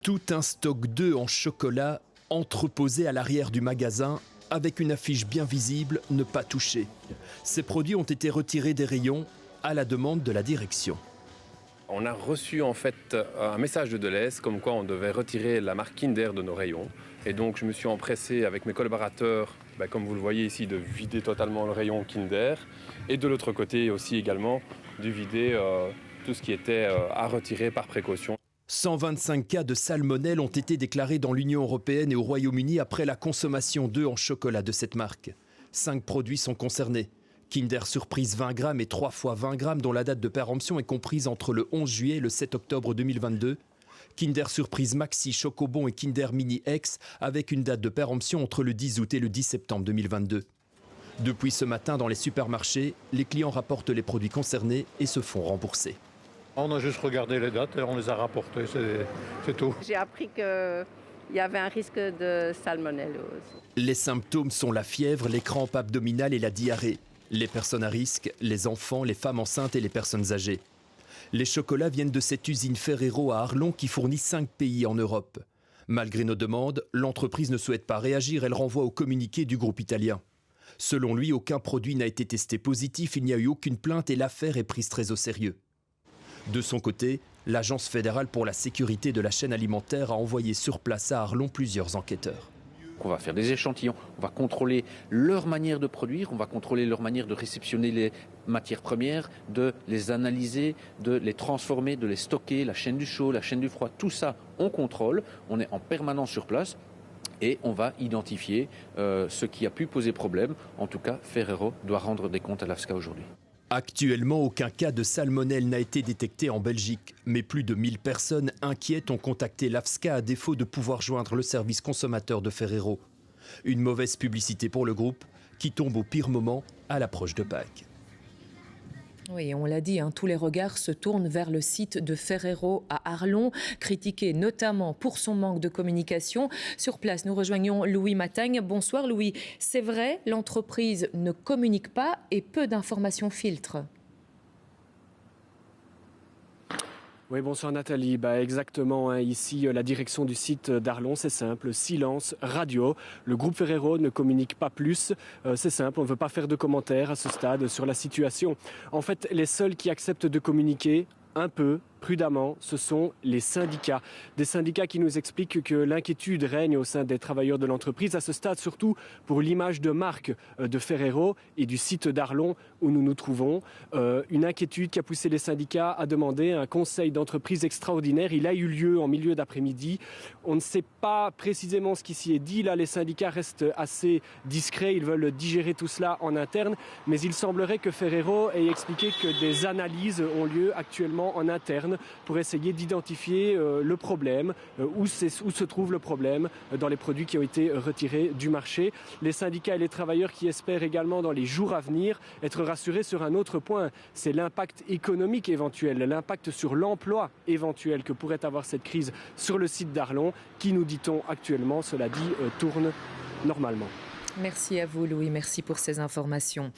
Tout un stock d'œufs en chocolat entreposé à l'arrière du magasin avec une affiche bien visible « Ne pas toucher ». Ces produits ont été retirés des rayons à la demande de la direction. On a reçu en fait un message de Deleuze comme quoi on devait retirer la marque Kinder de nos rayons. Et donc je me suis empressé avec mes collaborateurs, comme vous le voyez ici, de vider totalement le rayon Kinder. Et de l'autre côté aussi également de vider tout ce qui était à retirer par précaution. 125 cas de salmonelle ont été déclarés dans l'Union européenne et au Royaume-Uni après la consommation d'œufs en chocolat de cette marque. 5 produits sont concernés. Kinder Surprise 20 grammes et 3 fois 20 grammes dont la date de péremption est comprise entre le 11 juillet et le 7 octobre 2022. Kinder Surprise Maxi Chocobon et Kinder Mini X avec une date de péremption entre le 10 août et le 10 septembre 2022. Depuis ce matin, dans les supermarchés, les clients rapportent les produits concernés et se font rembourser. On a juste regardé les dates et on les a rapportées, c'est tout. J'ai appris qu'il y avait un risque de salmonellose. Les symptômes sont la fièvre, les crampes abdominales et la diarrhée. Les personnes à risque, les enfants, les femmes enceintes et les personnes âgées. Les chocolats viennent de cette usine Ferrero à Arlon qui fournit 5 pays en Europe. Malgré nos demandes, l'entreprise ne souhaite pas réagir, elle renvoie au communiqué du groupe italien. Selon lui, aucun produit n'a été testé positif, il n'y a eu aucune plainte et l'affaire est prise très au sérieux. De son côté, l'Agence fédérale pour la sécurité de la chaîne alimentaire a envoyé sur place à Arlon plusieurs enquêteurs. On va faire des échantillons, on va contrôler leur manière de produire, on va contrôler leur manière de réceptionner les matières premières, de les analyser, de les transformer, de les stocker, la chaîne du chaud, la chaîne du froid, tout ça on contrôle, on est en permanence sur place et on va identifier ce qui a pu poser problème. En tout cas, Ferrero doit rendre des comptes à l'AFSCA aujourd'hui. Actuellement, aucun cas de salmonelle n'a été détecté en Belgique, mais plus de 1000 personnes inquiètes ont contacté l'AFSCA à défaut de pouvoir joindre le service consommateur de Ferrero. Une mauvaise publicité pour le groupe qui tombe au pire moment à l'approche de Pâques. Oui, on l'a dit, tous les regards se tournent vers le site de Ferrero à Arlon, critiqué notamment pour son manque de communication. Sur place, nous rejoignons Louis Matagne. Bonsoir Louis. C'est vrai, l'entreprise ne communique pas et peu d'informations filtrent. Oui, bonsoir Nathalie. Exactement, ici, la direction du site d'Arlon, c'est simple, silence radio. Le groupe Ferrero ne communique pas plus. C'est simple, on ne veut pas faire de commentaires à ce stade sur la situation. En fait, les seuls qui acceptent de communiquer un peu, prudemment, ce sont les syndicats. Des syndicats qui nous expliquent que l'inquiétude règne au sein des travailleurs de l'entreprise, à ce stade surtout pour l'image de marque de Ferrero et du site d'Arlon où nous nous trouvons. Une inquiétude qui a poussé les syndicats à demander un conseil d'entreprise extraordinaire. Il a eu lieu en milieu d'après-midi. On ne sait pas précisément ce qui s'y est dit. Là, les syndicats restent assez discrets. Ils veulent digérer tout cela en interne. Mais il semblerait que Ferrero ait expliqué que des analyses ont lieu actuellement en interne pour essayer d'identifier le problème, où se trouve le problème dans les produits qui ont été retirés du marché. Les syndicats et les travailleurs qui espèrent également dans les jours à venir être rassurés sur un autre point, c'est l'impact économique éventuel, l'impact sur l'emploi éventuel que pourrait avoir cette crise sur le site d'Arlon, qui, nous dit-on actuellement, cela dit, tourne normalement. Merci à vous Louis, merci pour ces informations.